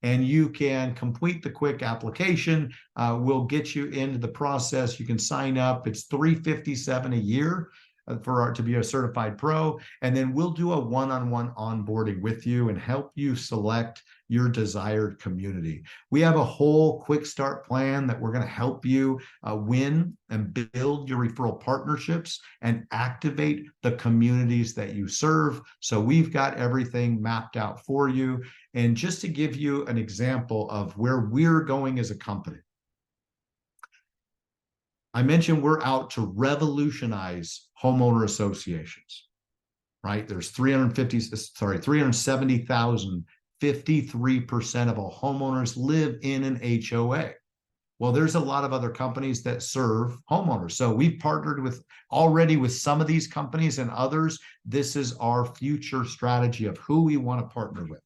and you can complete the quick application. We'll get you into the process. You can sign up. It's $357 a year to be a certified pro. And then we'll do a one-on-one onboarding with you and help you select your desired community. We have a whole quick start plan that we're going to help you win and build your referral partnerships and activate the communities that you serve. So we've got everything mapped out for you. And just to give you an example of where we're going as a company, I mentioned we're out to revolutionize homeowner associations, right? There's 370,000, 53% of all homeowners live in an HOA. Well, there's a lot of other companies that serve homeowners. So we've partnered with already with some of these companies and others. This is our future strategy of who we want to partner with.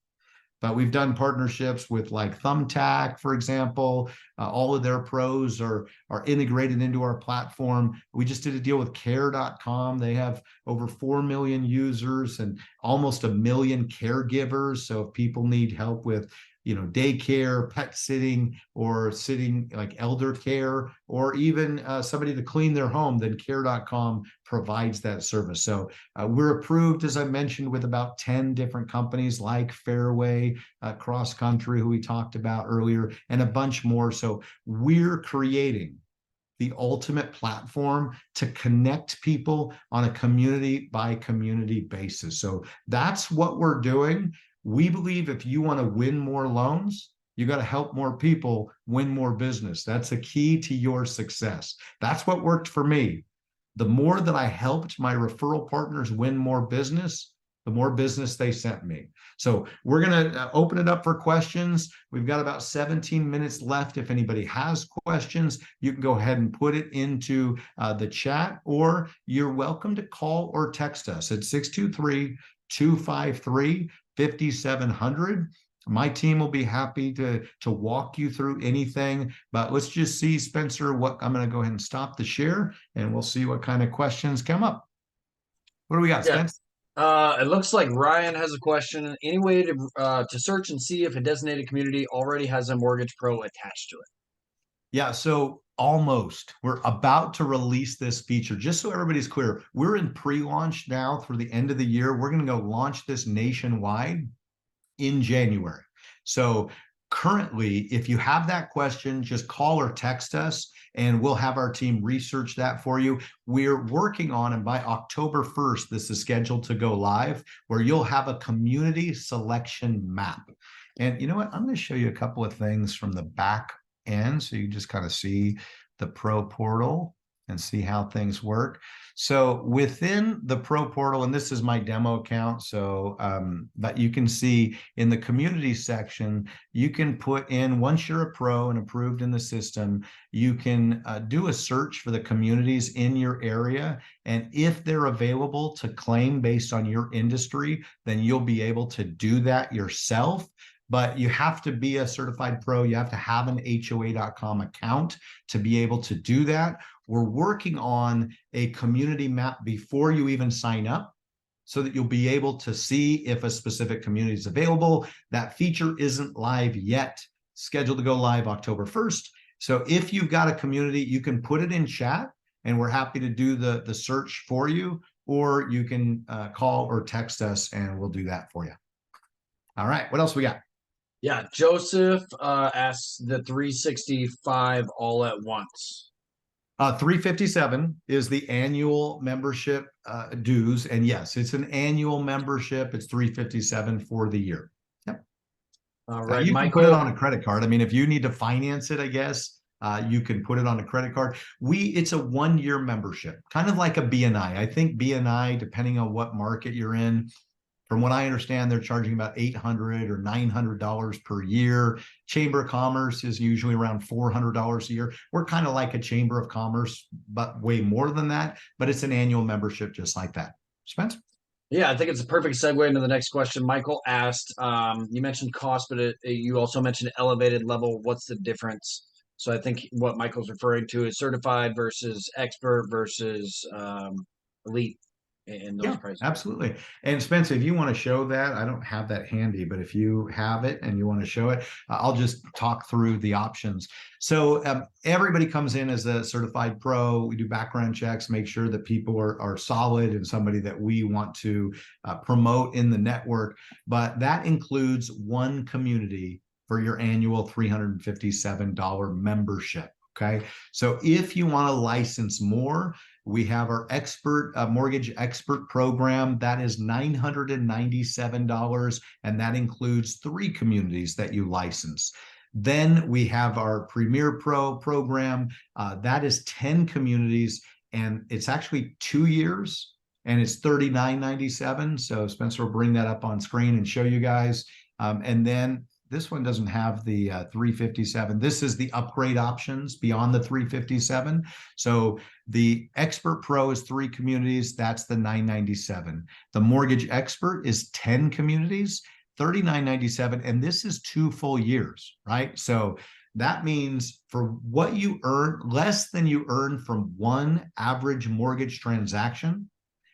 But we've done partnerships with like Thumbtack, for example. All of their pros are integrated into our platform. We just did a deal with care.com. They have over 4 million users and almost 1 million caregivers. So if people need help with daycare, pet sitting, or sitting like elder care, or even somebody to clean their home, then care.com provides that service. So we're approved, as I mentioned, with about 10 different companies like Fairway, Cross Country, who we talked about earlier, and a bunch more. So we're creating the ultimate platform to connect people on a community by community basis. So that's what we're doing. We believe if you want to win more loans, you got to help more people win more business. That's a key to your success. That's what worked for me. The more that I helped my referral partners win more business, the more business they sent me. So we're going to open it up for questions. We've got about 17 minutes left. If anybody has questions, you can go ahead and put it into the chat, or you're welcome to call or text us at 623-253-5700. My team will be happy to walk you through anything, but let's just see, Spencer, what I'm going to go ahead and stop the share and we'll see what kind of questions come up. What do we got, Spence? It looks like Ryan has a question. Any way to search and see if a designated community already has a Mortgage Pro attached to it? Yeah, so almost. We're about to release this feature. Just so everybody's clear, we're in pre-launch now through the end of the year. We're going to go launch this nationwide in January. So currently, if you have that question, just call or text us and we'll have our team research that for you. We're working on, and by October 1st, this is scheduled to go live, where you'll have a community selection map. And you know what? I'm going to show you a couple of things from the back end so you just kind of see the Pro portal and see how things work. So within the Pro portal, and this is my demo account, so but you can see in the community section, you can put in, once you're a pro and approved in the system, you can do a search for the communities in your area. And if they're available to claim based on your industry, then you'll be able to do that yourself. But you have to be a certified pro. You have to have an HOA.com account to be able to do that. We're working on a community map before you even sign up so that you'll be able to see if a specific community is available. That feature isn't live yet, scheduled to go live October 1st. So if you've got a community, you can put it in chat and we're happy to do the search for you, or you can call or text us and we'll do that for you. All right, what else we got? Yeah, Joseph asks the 365 all at once. 357 is the annual membership dues. And yes, it's an annual membership. It's 357 for the year. Yep. All right, you Michael. can put it on a credit card. I mean, if you need to finance it, I guess you can put it on a credit card. It's a 1-year membership, kind of like a BNI. I think BNI, depending on what market you're in, from what I understand, they're charging about $800 or $900 per year. Chamber of Commerce is usually around $400 a year. We're kind of like a Chamber of Commerce, but way more than that. But it's an annual membership just like that. Spence? Yeah, I think it's a perfect segue into the next question. Michael asked, you mentioned cost, but you also mentioned elevated level. What's the difference? So I think what Michael's referring to is certified versus expert versus elite. In those prices. Absolutely. And Spencer, if you want to show that, I don't have that handy, but if you have it and you want to show it, I'll just talk through the options. So everybody comes in as a certified pro. We do background checks, make sure that people are solid and somebody that we want to promote in the network. But that includes one community for your annual $357 membership. Okay. So if you want to license more, we have our expert mortgage expert program that is $997, and that includes 3 communities that you license. Then we have our Premier Pro program. That is 10 communities, and it's actually 2 years, and it's $39.97. So Spencer will bring that up on screen and show you guys. And then this one doesn't have the 357. This is the upgrade options beyond the 357. So the Expert Pro is 3 communities. That's the $997. The Mortgage Expert is 10 communities, $39.97. And this is 2 full years, right? So that means for what you earn, less than you earn from one average mortgage transaction,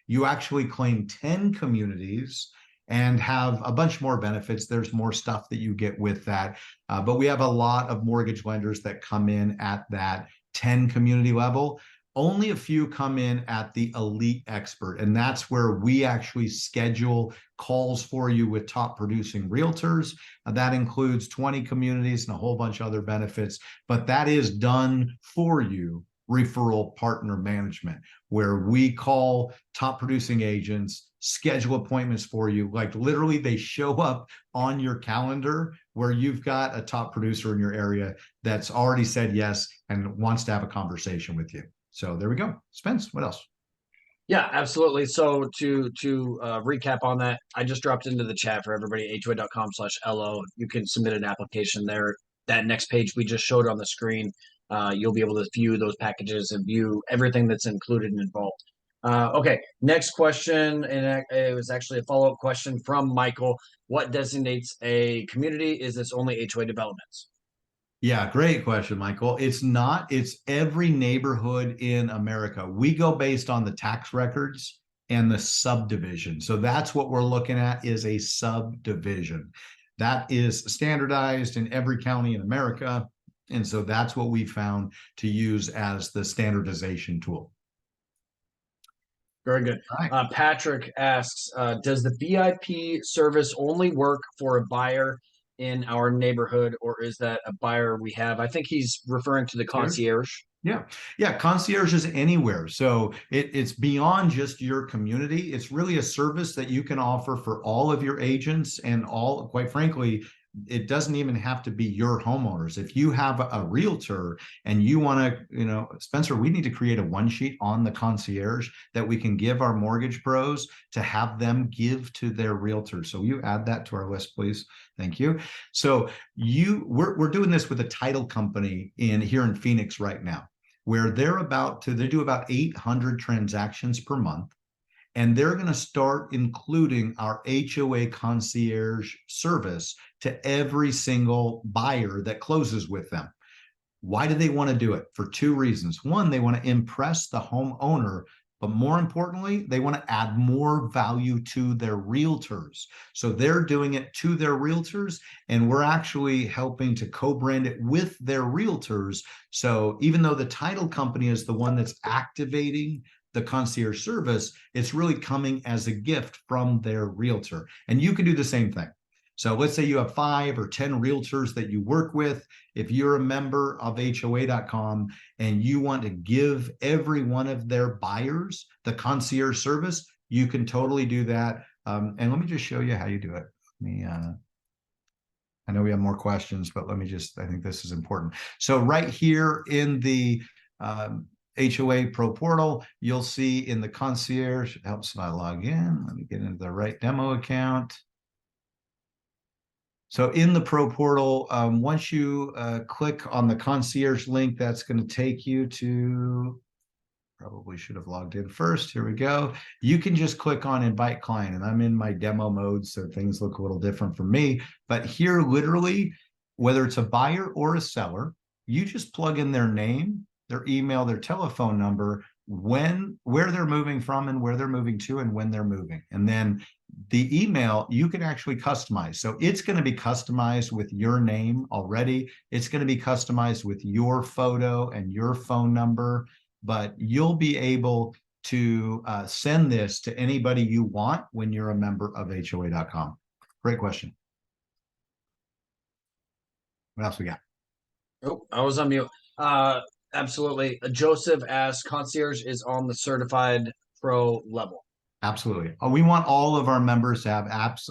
you actually claim 10 communities and have a bunch more benefits. There's more stuff that you get with that. But we have a lot of mortgage lenders that come in at that 10 community level. Only a few come in at the Elite Expert, and that's where we actually schedule calls for you with top producing realtors. That includes 20 communities and a whole bunch of other benefits, but that is done for you. Referral partner management, where we call top producing agents, schedule appointments for you. Like literally they show up on your calendar where you've got a top producer in your area that's already said yes and wants to have a conversation with you. So there we go. Spence, what else? Yeah, absolutely. So to recap on that, I just dropped into the chat for everybody, hoa.com/LO. You can submit an application there. That next page we just showed on the screen, you'll be able to view those packages and view everything that's included and involved. Okay, next question, and it was actually a follow-up question from Michael. What designates a community? Is this only HOA developments? Yeah, great question, Michael. It's not, it's every neighborhood in America. We go based on the tax records and the subdivision. So that's what we're looking at, is a subdivision. That is standardized in every county in America. And so that's what we found to use as the standardization tool. Very good. Right. Patrick asks, does the VIP service only work for a buyer in our neighborhood, or is that a buyer we have? I think he's referring to the concierge. Yeah. Yeah. Concierge is anywhere. So it's beyond just your community. It's really a service that you can offer for all of your agents and all, quite frankly, it doesn't even have to be your homeowners. If you have a realtor and you want to, Spencer, we need to create a one sheet on the concierge that we can give our mortgage pros to have them give to their realtors. So you add that to our list, please. Thank you. So we're doing this with a title company here in Phoenix right now, where they do about 800 transactions per month. And they're going to start including our HOA concierge service to every single buyer that closes with them. Why do they want to do it? For 2 reasons. One, they want to impress the homeowner, but more importantly, they want to add more value to their realtors. So they're doing it to their realtors, and we're actually helping to co-brand it with their realtors. So even though the title company is the one that's activating the concierge service, it's really coming as a gift from their realtor. And you can do the same thing. So let's say you have 5 or 10 realtors that you work with. If you're a member of HOA.com and you want to give every one of their buyers the concierge service, you can totally do that. And let me just show you how you do it. I know we have more questions, but I think this is important. So right here in the HOA Pro Portal, you'll see in the concierge, it helps if I log in. Let me get into the right demo account. So in the Pro Portal, once you click on the concierge link, that's going to take you to, probably should have logged in first. Here we go. You can just click on invite client, and I'm in my demo mode, so things look a little different for me. But here, literally, whether it's a buyer or a seller, you just plug in their name, their email, their telephone number, where they're moving from and where they're moving to and when they're moving. And then the email you can actually customize. So it's going to be customized with your name already. It's going to be customized with your photo and your phone number, but you'll be able to send this to anybody you want when you're a member of HOA.com. Great question. What else we got? Oh, I was on mute. Absolutely. Joseph asks, concierge is on the certified pro level. Absolutely. We want all of our members to have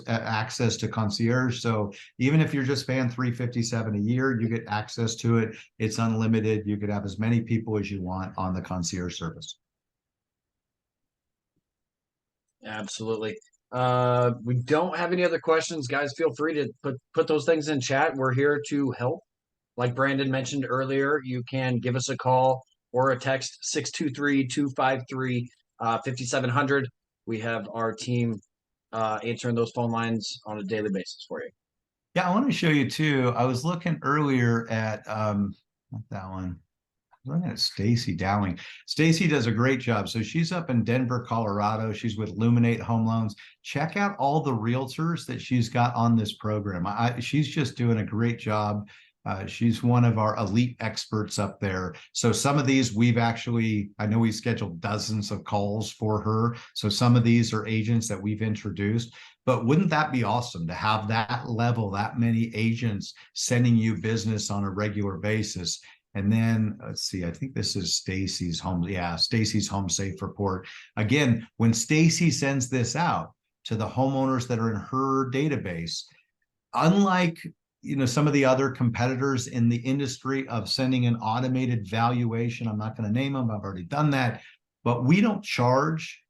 access to concierge. So even if you're just paying $357 a year, you get access to it. It's unlimited. You could have as many people as you want on the concierge service. Absolutely. We don't have any other questions, guys. Feel free to put those things in chat. We're here to help. Like Brandon mentioned earlier, you can give us a call or a text 623-253-5700. We have our team answering those phone lines on a daily basis for you. Yeah, I want to show you too. I was looking earlier at not that one. I'm looking at Stacy Dowling. Stacy does a great job. So she's up in Denver, Colorado. She's with Luminate Home Loans. Check out all the realtors that she's got on this program. She's just doing a great job. She's one of our elite experts up there. So some of these I know we scheduled dozens of calls for her. So some of these are agents that we've introduced. But wouldn't that be awesome to have that level, that many agents sending you business on a regular basis? And then let's see, I think this is Stacy's home. Yeah, Stacy's Home Safe Report. Again, when Stacy sends this out to the homeowners that are in her database, unlike some of the other competitors in the industry of sending an automated valuation, I'm not going to name them, I've already done that, but we don't charge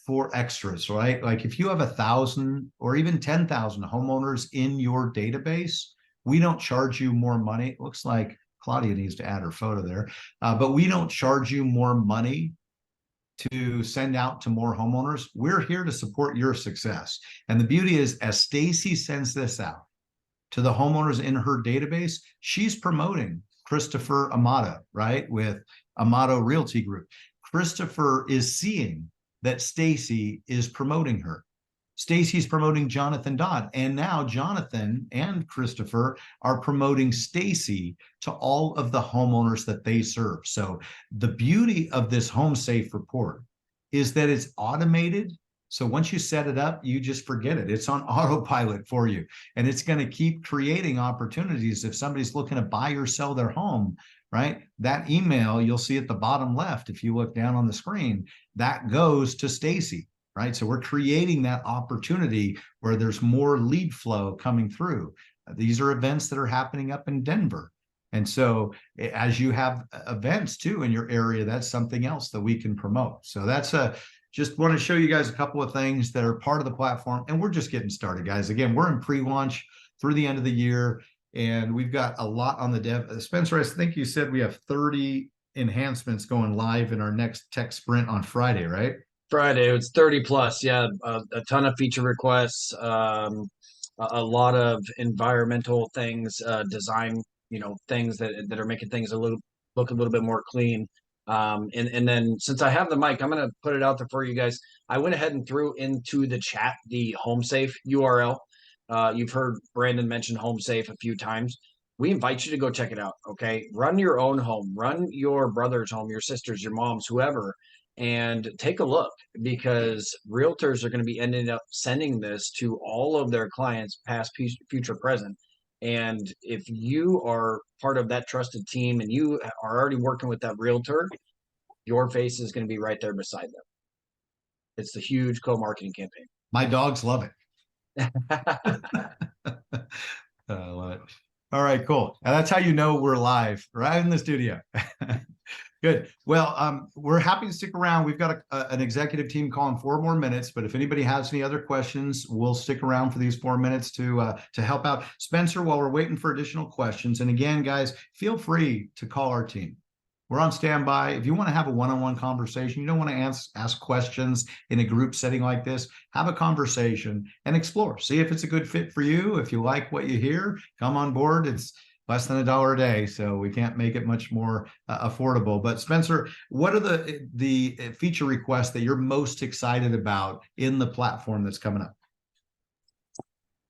for extras, right? Like if you have 1,000 or even 10,000 homeowners in your database, we don't charge you more money. It looks like Claudia needs to add her photo there, but we don't charge you more money to send out to more homeowners. We're here to support your success. And the beauty is, as Stacy sends this out to the homeowners in her database, she's promoting Christopher Amato, right? With Amato Realty Group. Christopher is seeing that Stacy is promoting her. Stacy's promoting Jonathan Dodd, and now Jonathan and Christopher are promoting Stacy to all of the homeowners that they serve. So the beauty of this Home Safe Report is that it's automated. So once you set it up, you just forget it. It's on autopilot for you, and it's going to keep creating opportunities. If somebody's looking to buy or sell their home, right? That email you'll see at the bottom left, if you look down on the screen, that goes to Stacy. Right. So we're creating that opportunity where there's more lead flow coming through. These are events that are happening up in Denver. And so as you have events too in your area, that's something else that we can promote. So just want to show you guys a couple of things that are part of the platform. And we're just getting started, guys. Again, we're in pre-launch through the end of the year, and we've got a lot on the dev. Spencer, I think you said we have 30 enhancements going live in our next tech sprint on Friday, right? Friday, it's 30 plus. Yeah, a ton of feature requests, a lot of environmental things, design, things that are making things look a little bit more clean. And then since I have the mic, I'm going to put it out there for you guys. I went ahead and threw into the chat the HomeSafe URL. You've heard Brandon mention HomeSafe a few times. We invite you to go check it out. Okay, run your own home, run your brother's home, your sister's, your mom's, whoever, and take a look, because realtors are going to be ending up sending this to all of their clients, past, future, present. And if you are part of that trusted team and you are already working with that realtor, your face is going to be right there beside them. It's the huge co-marketing campaign. My dogs love it. I love it. All right, cool. And that's how you know we're live, right in the studio. Good. Well, we're happy to stick around. We've got an executive team calling 4 more minutes, but if anybody has any other questions, we'll stick around for these 4 minutes to help out. Spencer, while we're waiting for additional questions, and again, guys, feel free to call our team. We're on standby. If you want to have a one-on-one conversation, you don't want to ask questions in a group setting like this, have a conversation and explore. See if it's a good fit for you. If you like what you hear, come on board. It's less than $1 a day, so we can't make it much more affordable. But Spencer, what are the feature requests that you're most excited about in the platform that's coming up?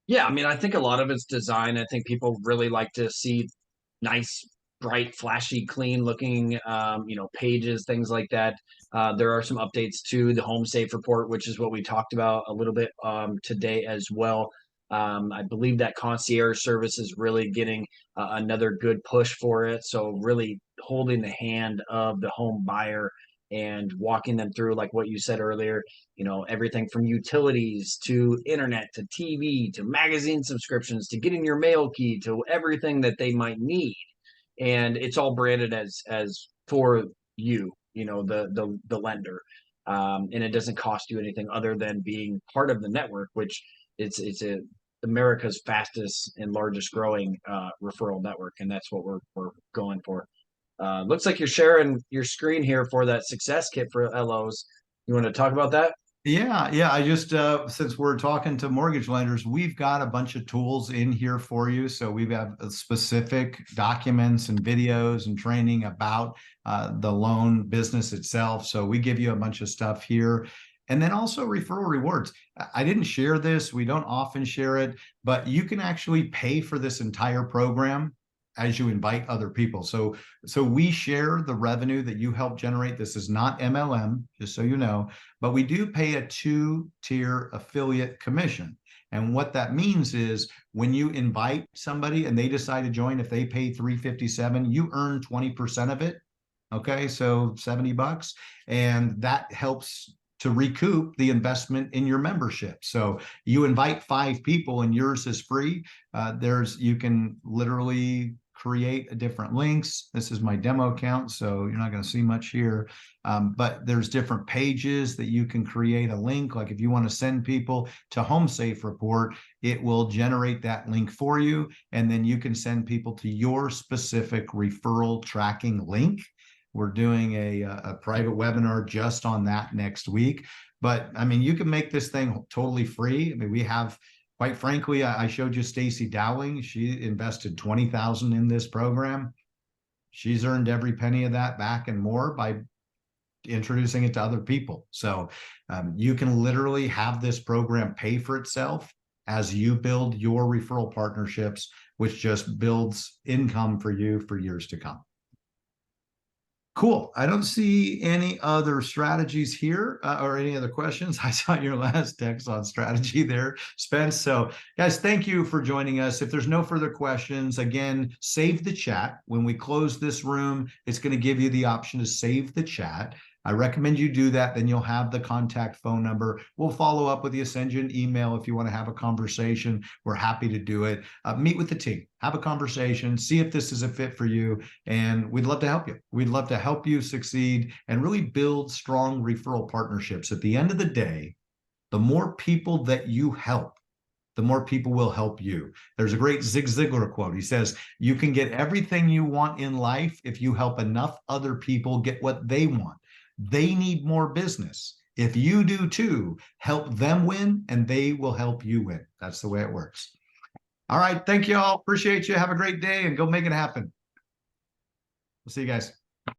Yeah, I mean, I think a lot of it's design. I think people really like to see nice, bright, flashy, clean looking, pages, things like that. There are some updates to the Home Safe Report, which is what we talked about a little bit today as well. I believe that concierge service is really getting another good push for it. So really holding the hand of the home buyer and walking them through, like what you said earlier, everything from utilities to internet to TV to magazine subscriptions to getting your mail key to everything that they might need. And it's all branded as for you, the lender. And it doesn't cost you anything other than being part of the network, which it's America's fastest and largest growing referral network, and that's what we're going for. Looks like you're sharing your screen here for that success kit for LOs. You want to talk about that? Yeah. I just, since we're talking to mortgage lenders, we've got a bunch of tools in here for you. So we have specific documents and videos and training about the loan business itself. So we give you a bunch of stuff here. And then also referral rewards. I didn't share this. We don't often share it, but you can actually pay for this entire program as you invite other people. So we share the revenue that you help generate. This is not MLM, just so you know, but we do pay a 2-tier affiliate commission. And what that means is when you invite somebody and they decide to join, if they pay $357, you earn 20% of it. Okay, so $70, and that helps to recoup the investment in your membership. So you invite 5 people and yours is free. You can literally create different links. This is my demo account, so you're not going to see much here. But there's different pages that you can create a link. Like if you want to send people to HomeSafe Report, it will generate that link for you. And then you can send people to your specific referral tracking link. We're doing a private webinar just on that next week. But I mean, you can make this thing totally free. I mean, we have, quite frankly, I showed you Stacy Dowling. She invested $20,000 in this program. She's earned every penny of that back and more by introducing it to other people. So you can literally have this program pay for itself as you build your referral partnerships, which just builds income for you for years to come. Cool. I don't see any other strategies here or any other questions. I saw your last text on strategy there, Spence. So guys, thank you for joining us. If there's no further questions, again, save the chat. When we close this room, it's going to give you the option to save the chat. I recommend you do that. Then you'll have the contact phone number. We'll follow up with you, send you an email if you want to have a conversation. We're happy to do it. Meet with the team, have a conversation, see if this is a fit for you. And we'd love to help you. We'd love to help you succeed and really build strong referral partnerships. At the end of the day, the more people that you help, the more people will help you. There's a great Zig Ziglar quote. He says, you can get everything you want in life if you help enough other people get what they want. They need more business. If you do too, help them win and they will help you win. That's the way it works. All right. Thank you all. Appreciate you. Have a great day and go make it happen. We'll see you guys.